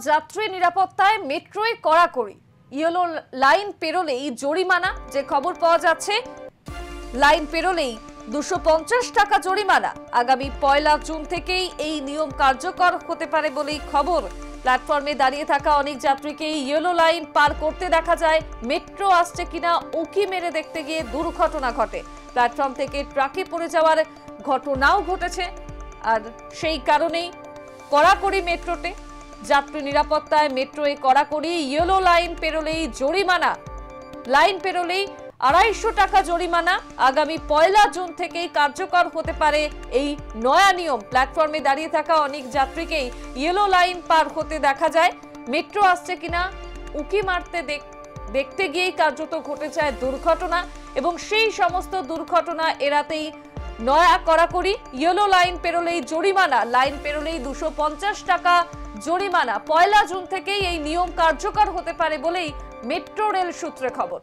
যাত্রী নিরাপত্তায় মেট্রোয় কড়াকড়ি, ইয়েলো লাইন পেরোলেই জরিমানা। যে খবর পাওয়া যাচ্ছে, লাইন পেরোলেই 250 টাকা জরিমানা। আগামী 1 জুন থেকেই এই নিয়ম কার্যকর হতে পারে বলেই খবর। প্ল্যাটফর্মে দাঁড়িয়ে থাকা অনেক যাত্রীকে ইয়েলো লাইন পার করতে দেখা যায়। মেট্রো আসছে কিনা উকি মেরে দেখতে গিয়ে দুর্ঘটনা ঘটে। প্ল্যাটফর্ম থেকে ট্রাকে পড়ে যাওয়ার ঘটনাও ঘটেছে। আর সেই কারণেই কড়াকড়ি মেট্রোতে, যাত্রী নিরাপত্তায় মেট্রোয় কড়াকড়ি। ইয়েলো লাইন পেরোলেই জরিমানা, লাইন পেরোলেই 250 টাকা জরিমানা। আগামী 1 জুন থেকেই কার্যকর হতে পারে এই নয়া নিয়ম। প্ল্যাটফর্মে দাঁড়িয়ে থাকা অনেক যাত্রীকেই ইয়েলো লাইন পার হতে দেখা যায়। মেট্রো আসছে কিনা উকি মারতে দেখতে গিয়েই কার্যত ঘটে যায় দুর্ঘটনা, এবং সেই সমস্ত দুর্ঘটনা এড়াতেই নয়া কড়াকড়ি। ইয়েলো লাইন পেরোলেই জরিমানা, লাইন পেরোলেই 250 টাকা জরিমানা। 1 জুন থেকেই এই নিয়ম কার্যকর হতে পারে বলেই মেট্রো রেল সূত্রে খবর।